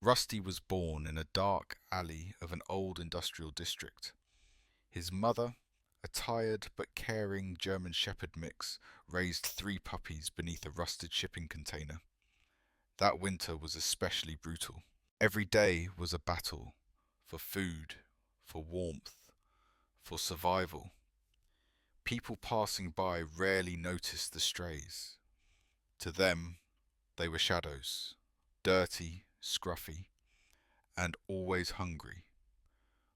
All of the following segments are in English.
Rusty was born in a dark alley of an old industrial district. His mother, a tired but caring German Shepherd mix, raised 3 puppies beneath a rusted shipping container. That winter was especially brutal. Every day was a battle for food, for warmth, for survival. People passing by rarely noticed the strays. To them, they were shadows, dirty, scruffy, and always hungry.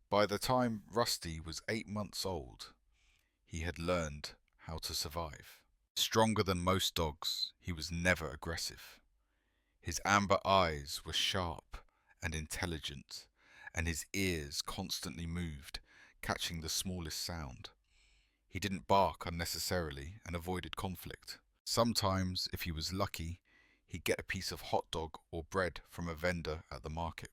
By the time Rusty was 8 months old, he had learned how to survive. Stronger than most dogs, he was never aggressive. His amber eyes were sharp and intelligent, and his ears constantly moved, catching the smallest sound. He didn't bark unnecessarily and avoided conflict. Sometimes, if he was lucky, he'd get a piece of hot dog or bread from a vendor at the market.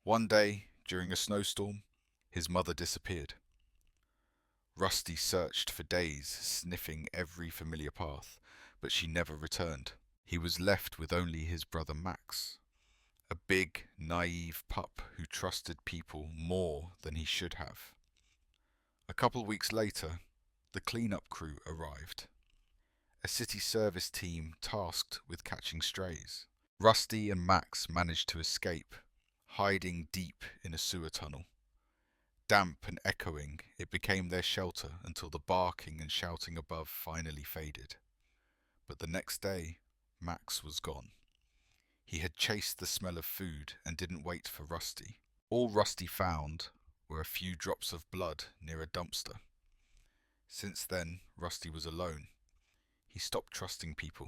One day, during a snowstorm, his mother disappeared. Rusty searched for days, sniffing every familiar path, but she never returned. He was left with only his brother Max, a big, naive pup who trusted people more than he should have. A couple weeks later, the cleanup crew arrived, a city service team tasked with catching strays. Rusty and Max managed to escape, hiding deep in a sewer tunnel. Damp and echoing, it became their shelter until the barking and shouting above finally faded. But the next day, Max was gone. He had chased the smell of food and didn't wait for Rusty. All Rusty found were a few drops of blood near a dumpster. Since then, Rusty was alone. He stopped trusting people.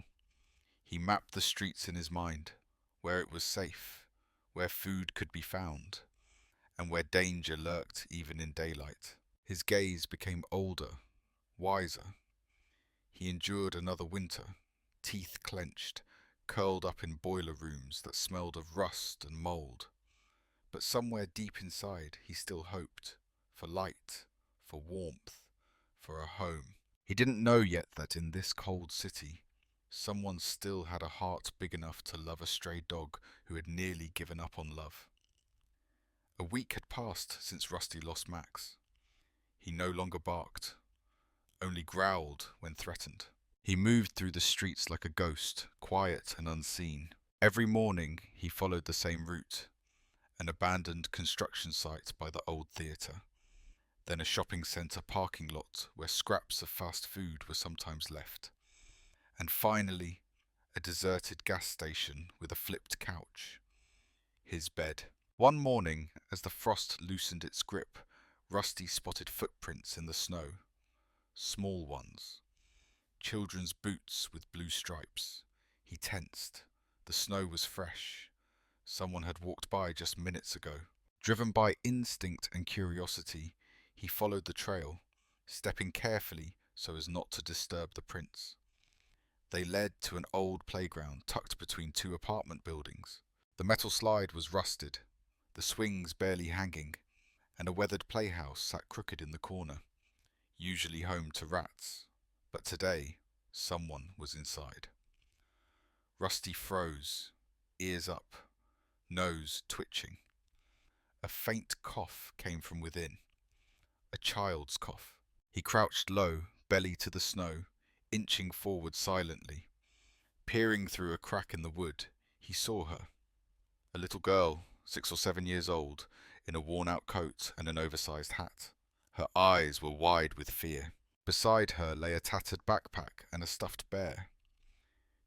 He mapped the streets in his mind, where it was safe, where food could be found, and where danger lurked even in daylight. His gaze became older, wiser. He endured another winter, teeth clenched, curled up in boiler rooms that smelled of rust and mould. But somewhere deep inside he still hoped, for light, for warmth, for a home. He didn't know yet that in this cold city, someone still had a heart big enough to love a stray dog who had nearly given up on love. A week had passed since Rusty lost Max. He no longer barked, only growled when threatened. He moved through the streets like a ghost, quiet and unseen. Every morning he followed the same route, an abandoned construction site by the old theatre, then a shopping centre parking lot where scraps of fast food were sometimes left, and finally a deserted gas station with a flipped couch. His bed. One morning, as the frost loosened its grip, Rusty spotted footprints in the snow. Small ones. Children's boots with blue stripes. He tensed. The snow was fresh. Someone had walked by just minutes ago. Driven by instinct and curiosity, he followed the trail, stepping carefully so as not to disturb the prints. They led to an old playground tucked between 2 apartment buildings. The metal slide was rusted, the swings barely hanging, and a weathered playhouse sat crooked in the corner, usually home to rats. But today, someone was inside. Rusty froze, ears up, nose twitching. A faint cough came from within. A child's cough. He crouched low, belly to the snow, inching forward silently. Peering through a crack in the wood, he saw her. A little girl, 6 or 7 years old, in a worn-out coat and an oversized hat. Her eyes were wide with fear. Beside her lay a tattered backpack and a stuffed bear.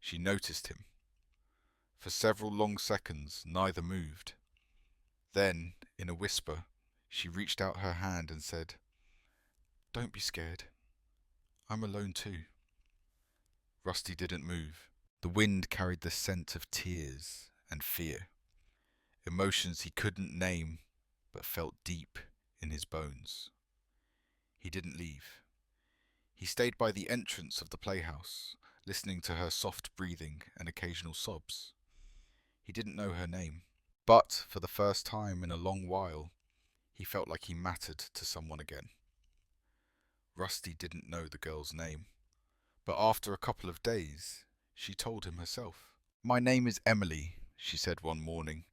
She noticed him. For several long seconds, neither moved. Then, in a whisper, she reached out her hand and said, "Don't be scared. I'm alone too." Rusty didn't move. The wind carried the scent of tears and fear, emotions he couldn't name but felt deep in his bones. He didn't leave. He stayed by the entrance of the playhouse, listening to her soft breathing and occasional sobs. He didn't know her name, but for the first time in a long while, he felt like he mattered to someone again. Rusty didn't know the girl's name, but after a couple of days, she told him herself. "My name is Emily," she said one morning,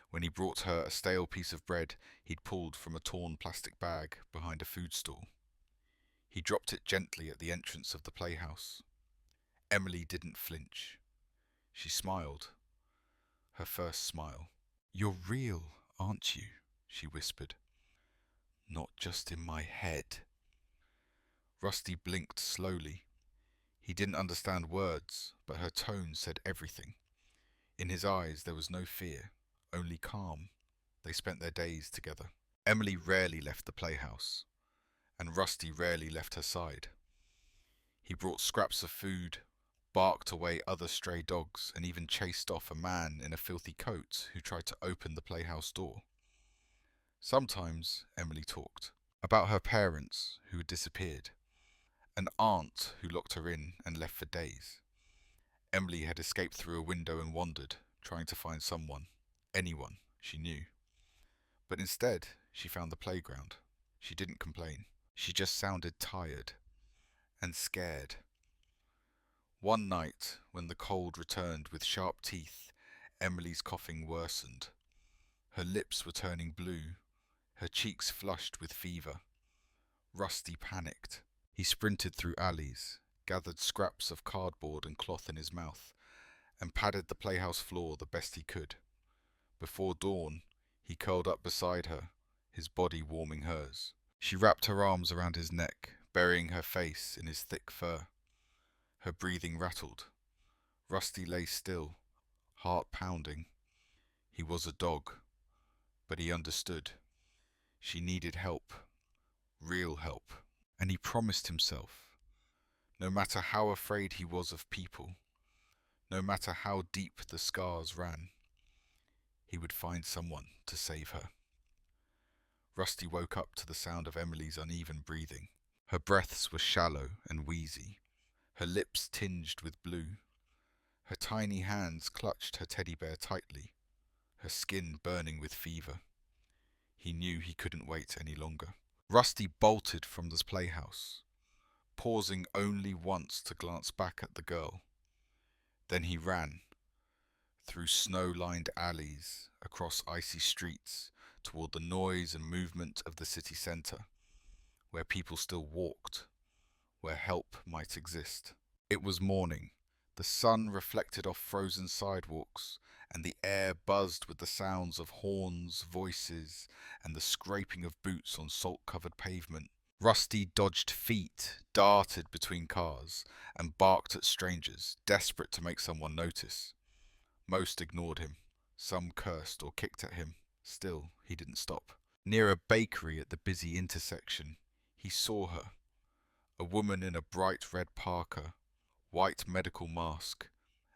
when he brought her a stale piece of bread he'd pulled from a torn plastic bag behind a food stall. He dropped it gently at the entrance of the playhouse. Emily didn't flinch. She smiled. Her first smile. "You're real, aren't you?" she whispered. "Not just in my head." Rusty blinked slowly. He didn't understand words, but her tone said everything. In his eyes there was no fear, only calm. They spent their days together. Emily rarely left the playhouse, and Rusty rarely left her side. He brought scraps of food, barked away other stray dogs, and even chased off a man in a filthy coat who tried to open the playhouse door. Sometimes Emily talked about her parents who had disappeared, an aunt who locked her in and left for days. Emily had escaped through a window and wandered, trying to find someone, anyone she knew. But instead, she found the playground. She didn't complain. She just sounded tired and scared. One night, when the cold returned with sharp teeth, Emily's coughing worsened. Her lips were turning blue, her cheeks flushed with fever. Rusty panicked. He sprinted through alleys, gathered scraps of cardboard and cloth in his mouth, and padded the playhouse floor the best he could. Before dawn, he curled up beside her, his body warming hers. She wrapped her arms around his neck, burying her face in his thick fur. Her breathing rattled. Rusty lay still, heart pounding. He was a dog, but he understood. She needed help, real help, and he promised himself, no matter how afraid he was of people, no matter how deep the scars ran, he would find someone to save her. Rusty woke up to the sound of Emily's uneven breathing. Her breaths were shallow and wheezy, her lips tinged with blue. Her tiny hands clutched her teddy bear tightly, her skin burning with fever. He knew he couldn't wait any longer. Rusty bolted from the playhouse, pausing only once to glance back at the girl. Then he ran, through snow-lined alleys, across icy streets, toward the noise and movement of the city centre, where people still walked, where help might exist. It was morning. The sun reflected off frozen sidewalks, and the air buzzed with the sounds of horns, voices, and the scraping of boots on salt-covered pavement. Rusty dodged feet, darted between cars, and barked at strangers, desperate to make someone notice. Most ignored him. Some cursed or kicked at him. Still, he didn't stop. Near a bakery at the busy intersection, he saw her. A woman in a bright red parka, white medical mask,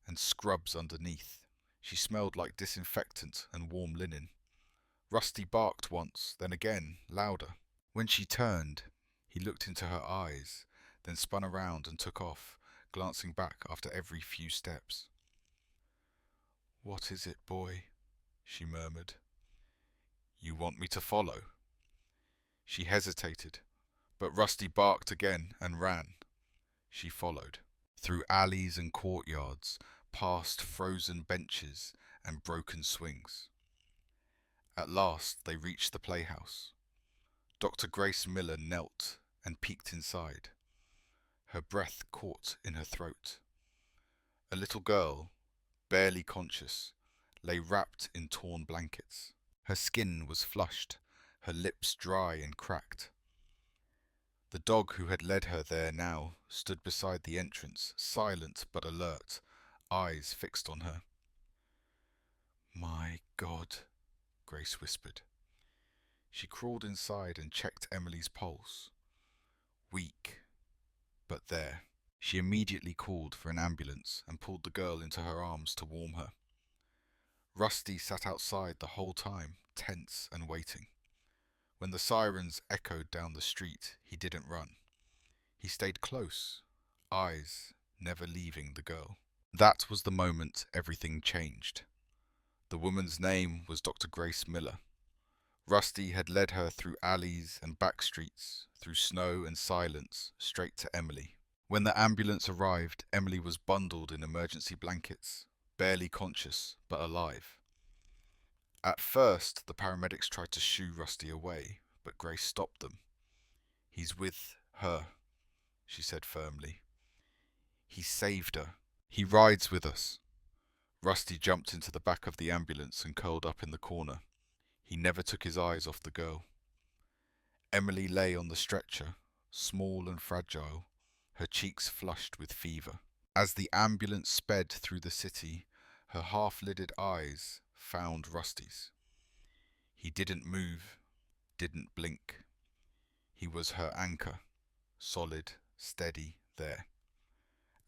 and scrubs underneath. She smelled like disinfectant and warm linen. Rusty barked once, then again, louder. When she turned, he looked into her eyes, then spun around and took off, glancing back after every few steps. "What is it, boy?" she murmured. "You want me to follow?" She hesitated, but Rusty barked again and ran. She followed, through alleys and courtyards, past frozen benches and broken swings. At last they reached the playhouse. Dr. Grace Miller knelt and peeked inside. Her breath caught in her throat. A little girl, barely conscious, lay wrapped in torn blankets. Her skin was flushed, her lips dry and cracked. The dog who had led her there now stood beside the entrance, silent but alert, eyes fixed on her. "My God," Grace whispered. She crawled inside and checked Emily's pulse. Weak, but there. She immediately called for an ambulance and pulled the girl into her arms to warm her. Rusty sat outside the whole time, tense and waiting. When the sirens echoed down the street, he didn't run. He stayed close, eyes never leaving the girl. That was the moment everything changed. The woman's name was Dr. Grace Miller. Rusty had led her through alleys and back streets, through snow and silence, straight to Emily. When the ambulance arrived, Emily was bundled in emergency blankets. barely conscious but alive. At first, the paramedics tried to shoo Rusty away, but Grace stopped them. "He's with her," she said firmly. "He saved her. He rides with us." Rusty jumped into the back of the ambulance and curled up in the corner. He never took his eyes off the girl. Emily lay on the stretcher, small and fragile, her cheeks flushed with fever. As the ambulance sped through the city, her half-lidded eyes found Rusty's. He didn't move, didn't blink. He was her anchor, solid, steady, there.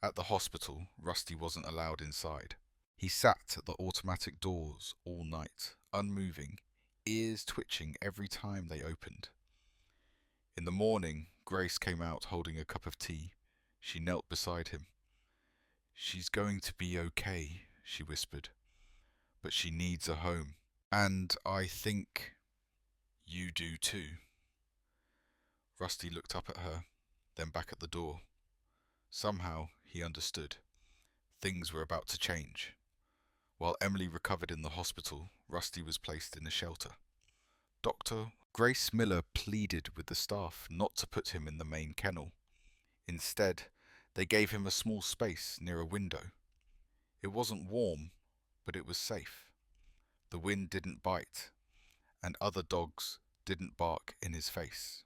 At the hospital, Rusty wasn't allowed inside. He sat at the automatic doors all night, unmoving, ears twitching every time they opened. In the morning, Grace came out holding a cup of tea. She knelt beside him. "She's going to be okay," she whispered, "but she needs a home. And I think you do too." Rusty looked up at her, then back at the door. Somehow, he understood. Things were about to change. While Emily recovered in the hospital, Rusty was placed in a shelter. Grace Miller pleaded with the staff not to put him in the main kennel. Instead, they gave him a small space near a window. It wasn't warm, but it was safe. The wind didn't bite, and other dogs didn't bark in his face.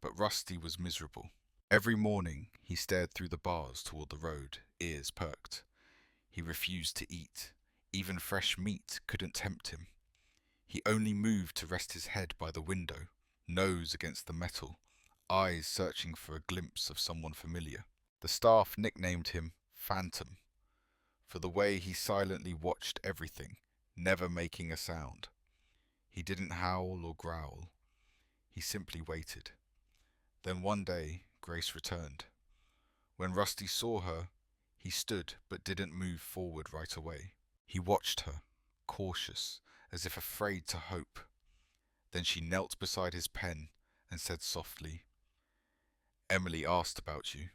But Rusty was miserable. Every morning, he stared through the bars toward the road, ears perked. He refused to eat. Even fresh meat couldn't tempt him. He only moved to rest his head by the window, nose against the metal, eyes searching for a glimpse of someone familiar. The staff nicknamed him Phantom, for the way he silently watched everything, never making a sound. He didn't howl or growl. He simply waited. Then one day, Grace returned. When Rusty saw her, he stood but didn't move forward right away. He watched her, cautious, as if afraid to hope. Then she knelt beside his pen and said softly, "Emily asked about you."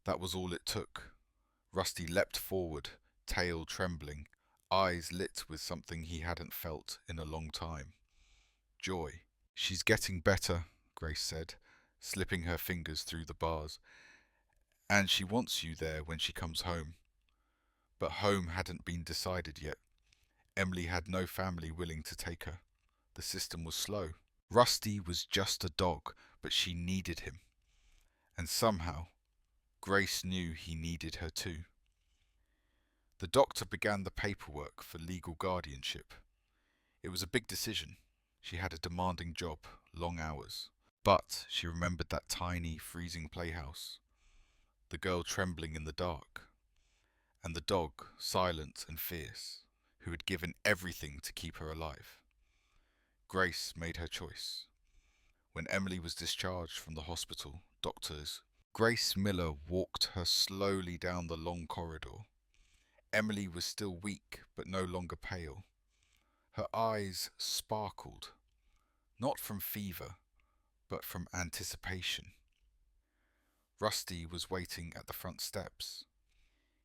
That was all it took. Rusty leapt forward, tail trembling, eyes lit with something he hadn't felt in a long time. Joy. "She's getting better," Grace said, slipping her fingers through the bars. "And she wants you there when she comes home." But home hadn't been decided yet. Emily had no family willing to take her. The system was slow. Rusty was just a dog, but she needed him. And somehow, Grace knew he needed her too. The doctor began the paperwork for legal guardianship. It was a big decision. She had a demanding job, long hours. But she remembered that tiny, freezing playhouse, the girl trembling in the dark, and the dog, silent and fierce, who had given everything to keep her alive. Grace made her choice. When Emily was discharged from the hospital, Grace Miller walked her slowly down the long corridor. Emily was still weak, but no longer pale. Her eyes sparkled, not from fever, but from anticipation. Rusty was waiting at the front steps.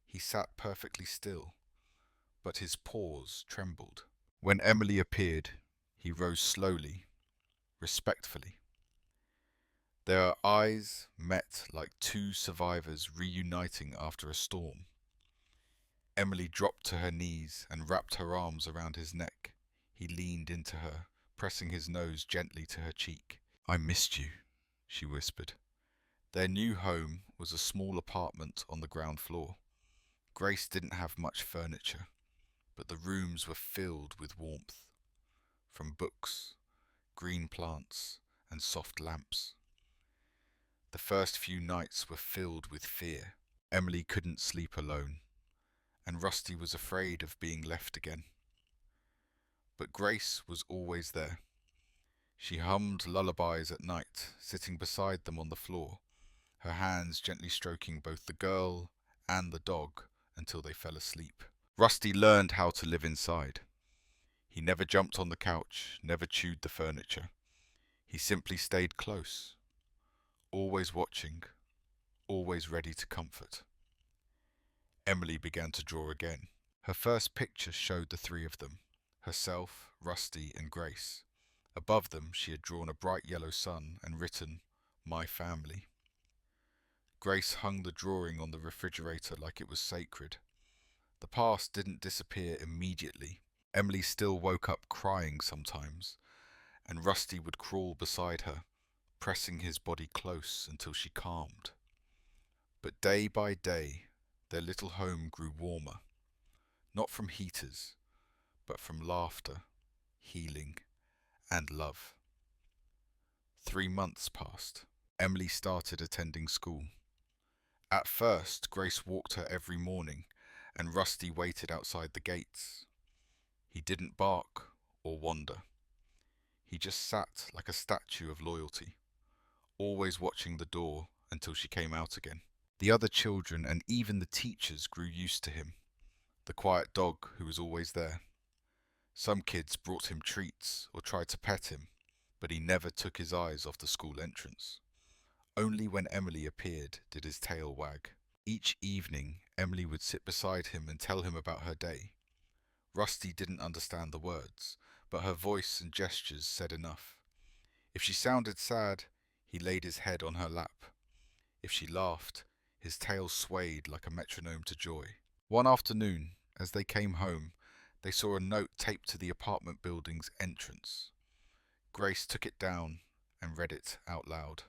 He sat perfectly still, but his paws trembled. When Emily appeared, he rose slowly, respectfully. Their eyes met like two survivors reuniting after a storm. Emily dropped to her knees and wrapped her arms around his neck. He leaned into her, pressing his nose gently to her cheek. "I missed you," she whispered. Their new home was a small apartment on the ground floor. Grace didn't have much furniture, but the rooms were filled with warmth, from books, green plants, and soft lamps. The first few nights were filled with fear. Emily couldn't sleep alone, and Rusty was afraid of being left again. But Grace was always there. She hummed lullabies at night, sitting beside them on the floor, her hands gently stroking both the girl and the dog until they fell asleep. Rusty learned how to live inside. He never jumped on the couch, never chewed the furniture. He simply stayed close, always watching, always ready to comfort. Emily began to draw again. Her first picture showed the three of them, herself, Rusty, and Grace. Above them she had drawn a bright yellow sun and written, "My family." Grace hung the drawing on the refrigerator like it was sacred. The past didn't disappear immediately. Emily still woke up crying sometimes, and Rusty would crawl beside her, pressing his body close until she calmed. But day by day, their little home grew warmer, not from heaters, but from laughter, healing, and love. 3 months passed. Emily started attending school. At first, Grace walked her every morning, and Rusty waited outside the gates. He didn't bark or wander. He just sat like a statue of loyalty, always watching the door until she came out again. The other children and even the teachers grew used to him, the quiet dog who was always there. Some kids brought him treats or tried to pet him, but he never took his eyes off the school entrance. Only when Emily appeared did his tail wag. Each evening, Emily would sit beside him and tell him about her day. Rusty didn't understand the words, but her voice and gestures said enough. If she sounded sad, he laid his head on her lap. If she laughed, his tail swayed like a metronome to joy. One afternoon, as they came home, they saw a note taped to the apartment building's entrance. Grace took it down and read it out loud.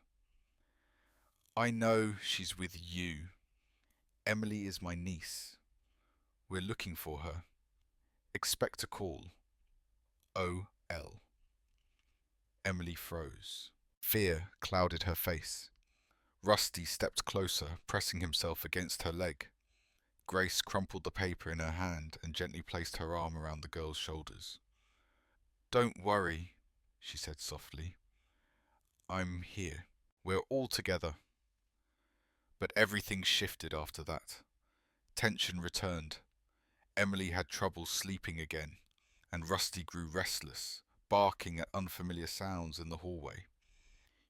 "I know she's with you. Emily is my niece. We're looking for her. Expect a call. O.L." Emily froze. Fear clouded her face. Rusty stepped closer, pressing himself against her leg. Grace crumpled the paper in her hand and gently placed her arm around the girl's shoulders. "Don't worry," she said softly. "I'm here. We're all together." But everything shifted after that. Tension returned. Emily had trouble sleeping again, and Rusty grew restless, barking at unfamiliar sounds in the hallway.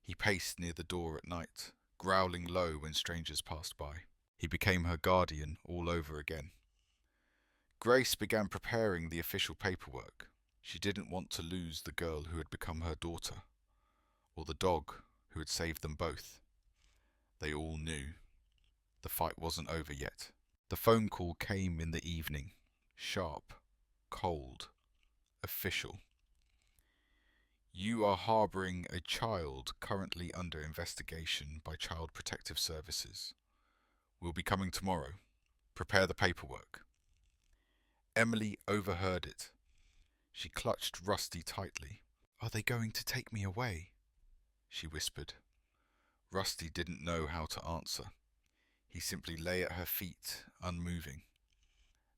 He paced near the door at night, growling low when strangers passed by. He became her guardian all over again. Grace began preparing the official paperwork. She didn't want to lose the girl who had become her daughter, or the dog who had saved them both. They all knew. The fight wasn't over yet. The phone call came in the evening. Sharp, cold, official. "You are harboring a child currently under investigation by Child Protective Services. We'll be coming tomorrow. Prepare the paperwork." Emily overheard it. She clutched Rusty tightly. "Are they going to take me away?" she whispered. Rusty didn't know how to answer. He simply lay at her feet, unmoving.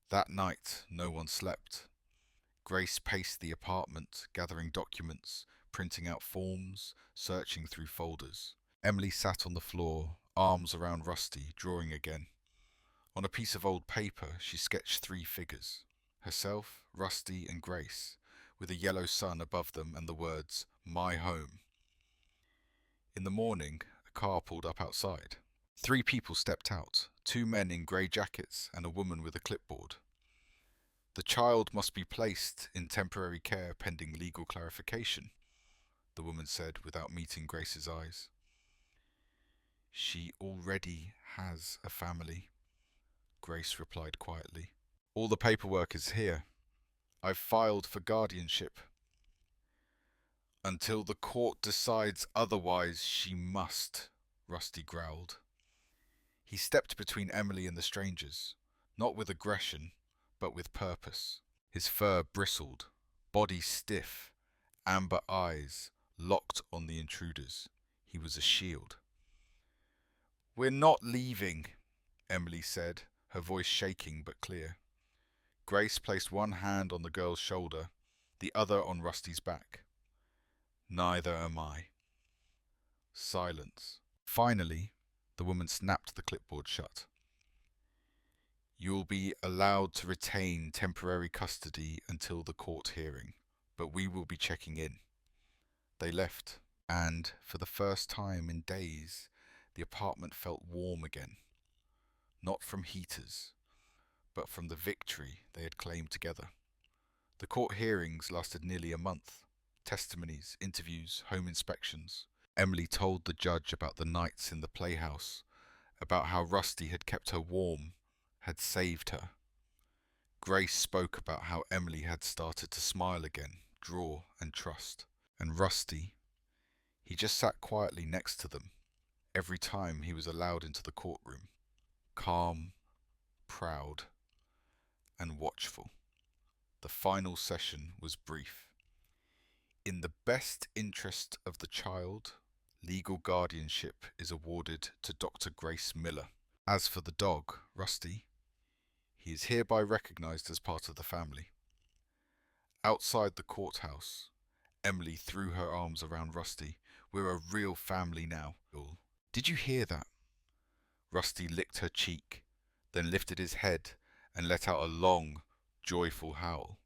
That night, no one slept. Grace paced the apartment, gathering documents, printing out forms, searching through folders. Emily sat on the floor, arms around Rusty, drawing again. On a piece of old paper, she sketched 3 figures: herself, Rusty, and Grace, with a yellow sun above them and the words, "My home." In the morning, a car pulled up outside. 3 people stepped out, 2 men in grey jackets and a woman with a clipboard. "The child must be placed in temporary care pending legal clarification," the woman said without meeting Grace's eyes. "She already has a family," Grace replied quietly. "All the paperwork is here. I've filed for guardianship." "Until the court decides otherwise, she must," Rusty growled. He stepped between Emily and the strangers, not with aggression, but with purpose. His fur bristled, body stiff, amber eyes locked on the intruders. He was a shield. "We're not leaving," Emily said, her voice shaking but clear. Grace placed one hand on the girl's shoulder, the other on Rusty's back. "Neither am I." Silence. Finally, the woman snapped the clipboard shut. "You'll be allowed to retain temporary custody until the court hearing, but we will be checking in." They left, and for the first time in days, the apartment felt warm again. Not from heaters, but from the victory they had claimed together. The court hearings lasted nearly a month. Testimonies, interviews, home inspections. Emily told the judge about the nights in the playhouse, about how Rusty had kept her warm, had saved her. Grace spoke about how Emily had started to smile again, draw and trust. And Rusty, he just sat quietly next to them every time he was allowed into the courtroom, calm, proud, and watchful. The final session was brief. In the best interest of the child, legal guardianship is awarded to Dr. Grace Miller. As for the dog, Rusty, he is hereby recognized as part of the family. Outside the courthouse, Emily threw her arms around Rusty. We're a real family now. Did you hear that? Rusty licked her cheek, then lifted his head and let out a long, joyful howl.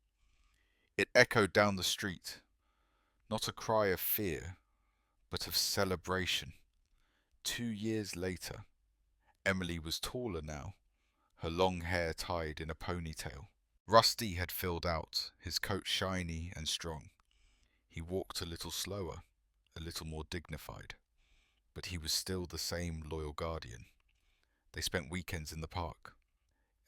It echoed down the street, not a cry of fear, but of celebration. 2 years later, Emily was taller now, her long hair tied in a ponytail. Rusty had filled out, his coat shiny and strong. He walked a little slower, a little more dignified, but he was still the same loyal guardian. They spent weekends in the park.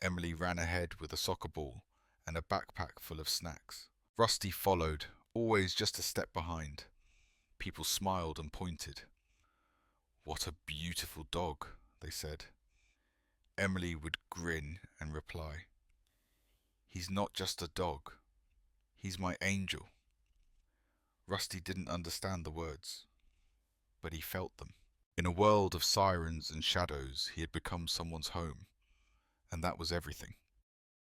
Emily ran ahead with a soccer ball and a backpack full of snacks. Rusty followed, always just a step behind. People smiled and pointed. "What a beautiful dog," they said. Emily would grin and reply, "He's not just a dog. He's my angel." Rusty didn't understand the words, but he felt them. In a world of sirens and shadows, he had become someone's home, and that was everything.